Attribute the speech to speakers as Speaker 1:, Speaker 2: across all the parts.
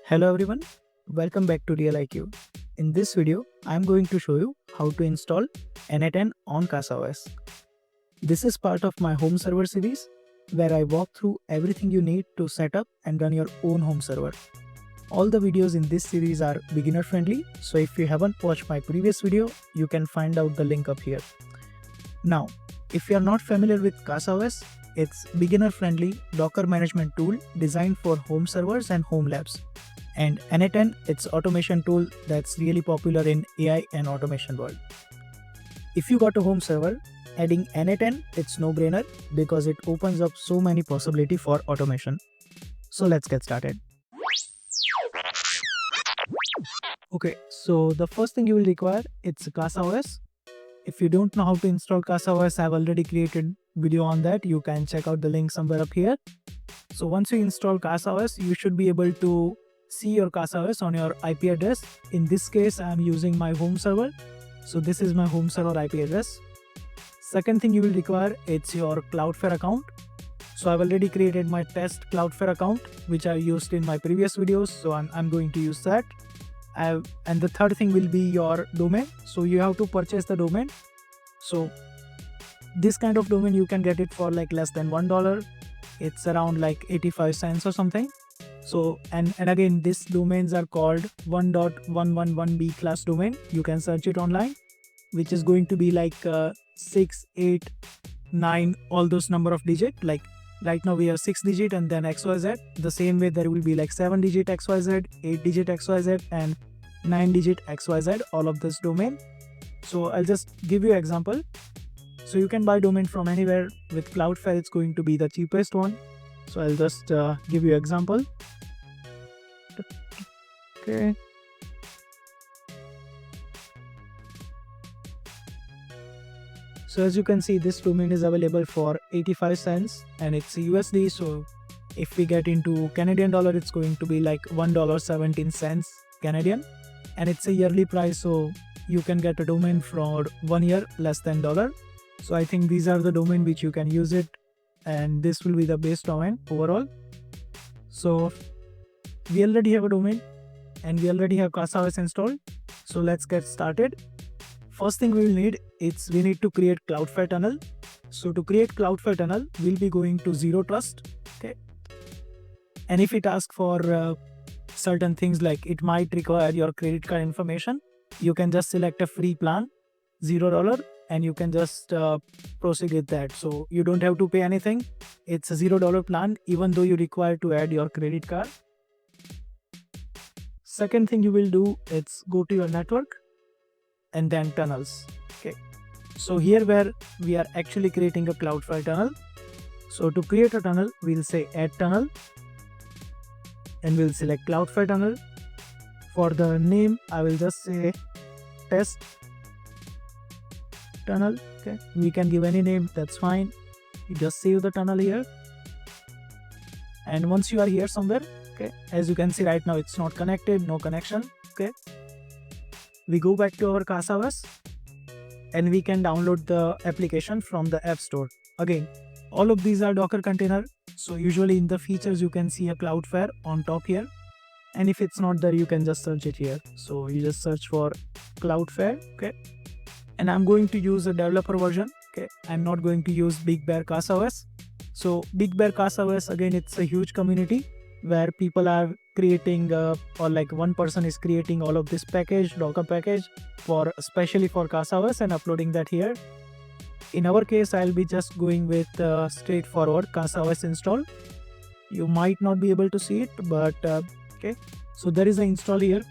Speaker 1: Hello everyone, welcome back to Real IQ. In this video, I am going to show you how to install n8n on CasaOS. This is part of my home server series where I walk through everything you need to set up and run your own home server. All the videos in this series are beginner friendly, so if you haven't watched my previous video, you can find out the link up here. Now, if you are not familiar with CasaOS, it's beginner friendly Docker management tool designed for home servers and home labs. And n8n, it's automation tool that's really popular in AI and automation world. If you got a home server, adding n8n, it's no-brainer because it opens up so many possibilities for automation. So let's get started. Okay, so the first thing you will require, it's CasaOS. If you don't know how to install CasaOS, I've already created video on that. You can check out the link somewhere up here. So once you install CasaOS, you should be able to see your CasaOS on your IP address. In this case, I'm using my home server. So this is my home server IP address. Second thing you will require, it's your Cloudflare account. So I've already created my test Cloudflare account, which I used in my previous videos. So I'm going to use that. And the third thing will be your domain. So you have to purchase the domain. So this kind of domain, you can get it for like less than $1. It's around like 85 cents or something. So, and again, these domains are called 1.111b class domain. You can search it online, which is going to be like 6, 8, 9, all those number of digits. Like right now we have 6 digit and then XYZ. The same way there will be like 7 digit XYZ, 8 digit XYZ and 9 digit XYZ, all of this domain. So I'll just give you an example. So you can buy domain from anywhere. With Cloudflare, it's going to be the cheapest one. So I'll just give you an example. Okay. So as you can see, this domain is available for 85 cents and it's USD. So if we get into Canadian dollar, it's going to be like $1.17 Canadian, and it's a yearly price. So you can get a domain for 1 year less than $1. So I think these are the domain which you can use it, and this will be the base domain overall. So we already have a domain and we already have CasaOS installed. So let's get started. First thing we will need is we need to create Cloudflare tunnel. So to create Cloudflare tunnel, we'll be going to Zero Trust. Okay. And if it asks for certain things, like it might require your credit card information, you can just select a free plan, $0, and you can just proceed with that. So you don't have to pay anything. It's a $0 plan, even though you require to add your credit card. Second thing you will do is go to your network and then tunnels. Okay. So here where we are actually creating a Cloudflare tunnel. So to create a tunnel, we'll say add tunnel and we'll select Cloudflare tunnel. For the name, I will just say test tunnel. Okay, we can give any name, that's fine. You just save the tunnel here, and once you are here somewhere, okay, as you can see right now it's not connected, no connection. Okay, we go back to our CasaOS and we can download the application from the App Store. Again, all of these are Docker container, so usually in the features you can see a Cloudflare on top here, and if it's not there you can just search it here. So you just search for Cloudflare. Okay, and I'm going to use a developer version. Okay, I'm not going to use Big Bear CasaOS. So Big Bear CasaOS, again, it's a huge community where people are creating or like one person is creating all of this package, Docker package, for especially for CasaOS and uploading that here. In our case, I'll be just going with straightforward CasaOS install. You might not be able to see it, but okay. So there is an install here.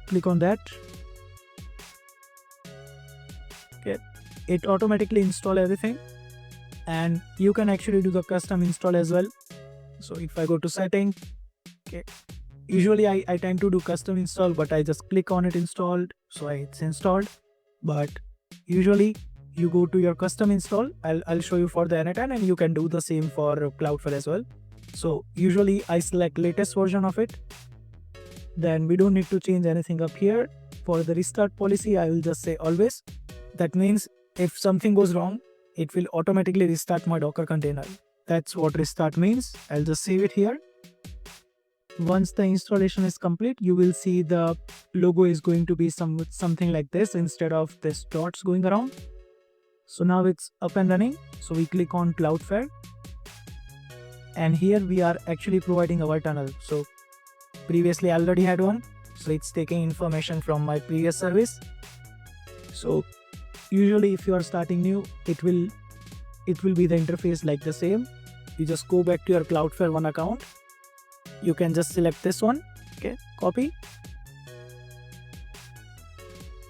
Speaker 1: Click on that. Okay, it automatically install everything, and you can actually do the custom install as well. So if I go to setting, okay, usually I tend to do custom install, but I just click on it installed, so it's installed. But usually you go to your custom install. I'll show you for the n8n, and you can do the same for Cloudflare as well. So usually I select latest version of it. Then we don't need to change anything up here. For the restart policy, I will just say always. That means if something goes wrong, it will automatically restart my Docker container. That's what restart means. I'll just save it here. Once the installation is complete, you will see the logo is going to be something like this instead of this dots going around. So now it's up and running. So we click on Cloudflare, and here we are actually providing our tunnel. So previously I already had one, so it's taking information from my previous service. So usually if you are starting new, it will be the interface like the same. You just go back to your Cloudflare one account. You can just select this one, okay, copy,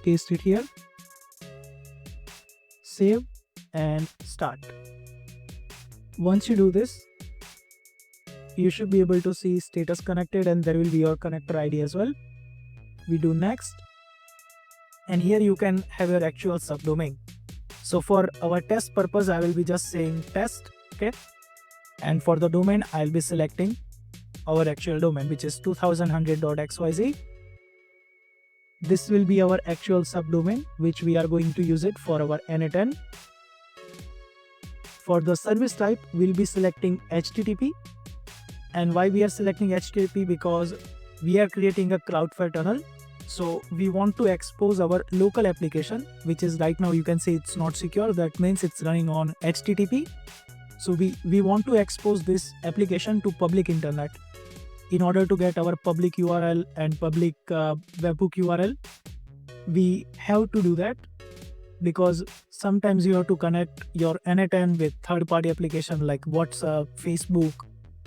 Speaker 1: paste it here, save, and start. Once you do this, you should be able to see status connected, and there will be your connector ID as well. We do next, and here you can have your actual subdomain. So for our test purpose, I will be just saying test, okay, and for the domain I'll be selecting our actual domain, which is 2100.xyz. This will be our actual subdomain, which we are going to use it for our n8n. For the service type, we'll be selecting HTTP. And why we are selecting HTTP? Because we are creating a Cloudflare tunnel. So we want to expose our local application, which is right now you can see it's not secure. That means it's running on HTTP. So we want to expose this application to public internet. In order to get our public URL and public webhook URL, we have to do that, because sometimes you have to connect your n8n with third-party application like WhatsApp, Facebook,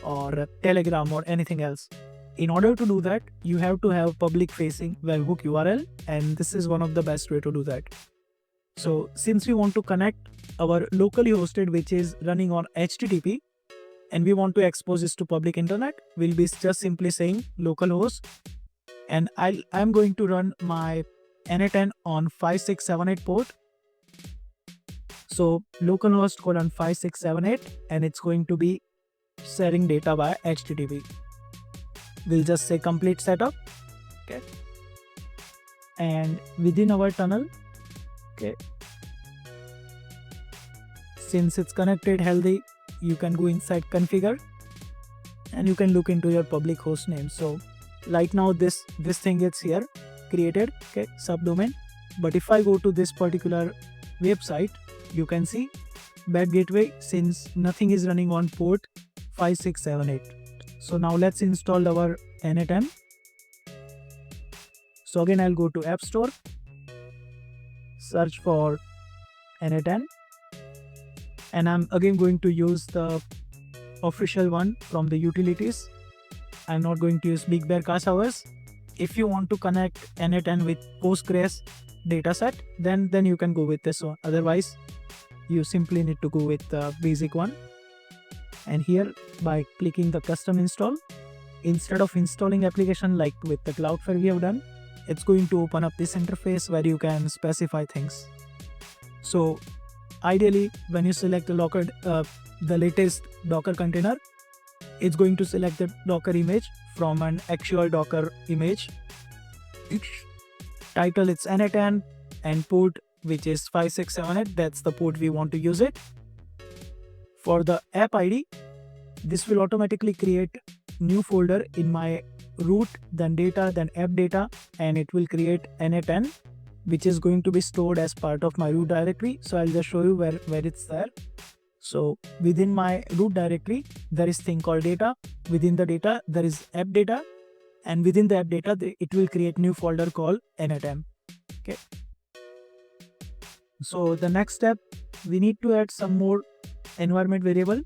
Speaker 1: or Telegram, or anything else. In order to do that, you have to have public-facing webhook URL, and this is one of the best way to do that. So since we want to connect our locally hosted, which is running on HTTP, and we want to expose this to public internet, we'll be just simply saying localhost, and I'm going to run my n8n on 5678 port. So localhost colon 5678, and it's going to be sharing data by HTTP. We'll just say complete setup, okay, and within our tunnel, okay, since it's connected healthy, you can go inside configure, and you can look into your public host name. So right now this thing is here created, okay, subdomain. But if I go to this particular website, you can see bad gateway, since nothing is running on port 5678. So now let's install our n8n. So again, I'll go to App Store, search for n8n, and I'm again going to use the official one from the utilities. I'm not going to use Big Bear CasaOS. If you want to connect n8n with Postgres dataset, then you can go with this one. Otherwise, you simply need to go with the basic one. And here, by clicking the custom install, instead of installing application like with the Cloudflare we have done, it's going to open up this interface where you can specify things. So ideally, when you select the latest Docker container, it's going to select the Docker image from an actual Docker image. Title, it's n8n, and port, which is 5678. That's the port we want to use it. For the app ID, this will automatically create new folder in my root, then data, then app data, and it will create n8n, which is going to be stored as part of my root directory. So I'll just show you where it's there. So within my root directory, there is thing called data. Within the data, there is app data, and within the app data, it will create new folder called n8n. Okay. So the next step, we need to add some more environment variable.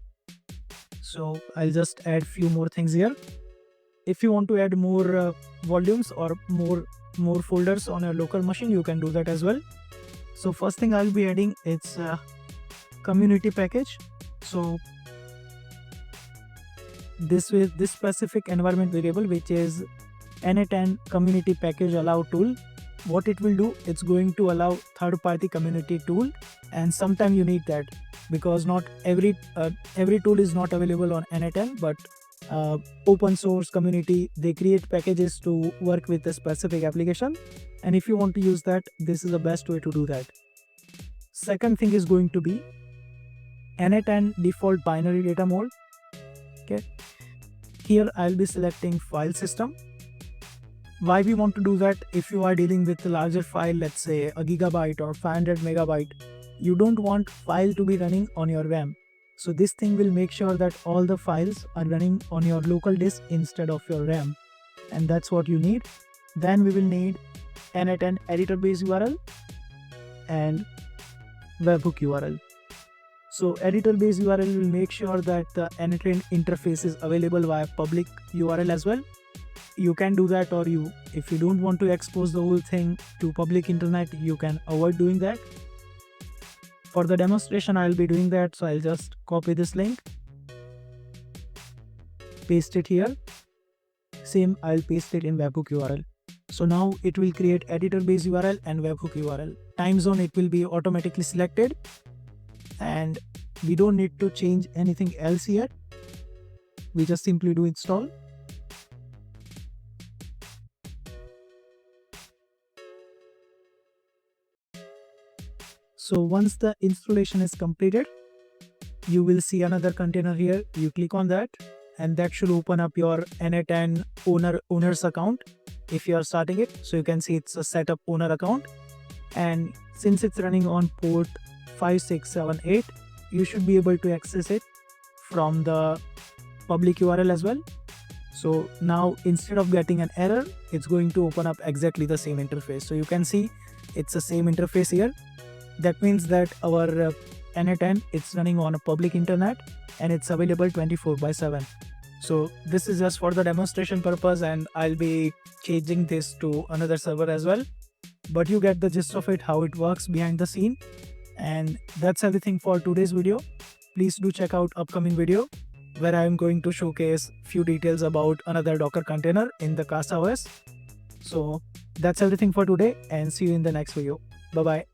Speaker 1: So I'll just add few more things here. If you want to add more volumes or more folders on your local machine, you can do that as well. So first thing I'll be adding is community package. So this specific environment variable, which is n8n community package allow tool, what it will do, it's going to allow third-party community tool, and sometimes you need that, because not every tool is not available on n8n, but open source community, they create packages to work with a specific application, and if you want to use that, this is the best way to do that. Second thing is going to be n8n default binary data mode. Okay, Here I'll be selecting file system. Why we want to do that? If you are dealing with a larger file, let's say a gigabyte or 500 megabyte, you don't want file to be running on your RAM. So this thing will make sure that all the files are running on your local disk instead of your RAM. And that's what you need. Then we will need n8n editor based URL and Webhook URL. So editor based URL will make sure that the n8n interface is available via public URL as well. You can do that, or if you don't want to expose the whole thing to public internet, you can avoid doing that. For the demonstration, I'll be doing that. So I'll just copy this link, paste it here. Same, I'll paste it in Webhook URL. So now it will create editor based URL and Webhook URL. Time zone, it will be automatically selected. And we don't need to change anything else here. We just simply do install. So once the installation is completed, you will see another container here. You click on that and that should open up your n8n owner's account if you are starting it. So you can see it's a setup owner account, and since it's running on port 5678, you should be able to access it from the public URL as well. So now instead of getting an error, it's going to open up exactly the same interface. So you can see it's the same interface here. That means that our n8n, it's running on a public internet and it's available 24/7. So this is just for the demonstration purpose, and I'll be changing this to another server as well. But you get the gist of it, how it works behind the scene. And that's everything for today's video. Please do check out upcoming video where I am going to showcase few details about another Docker container in the CasaOS. So that's everything for today, and see you in the next video. Bye bye.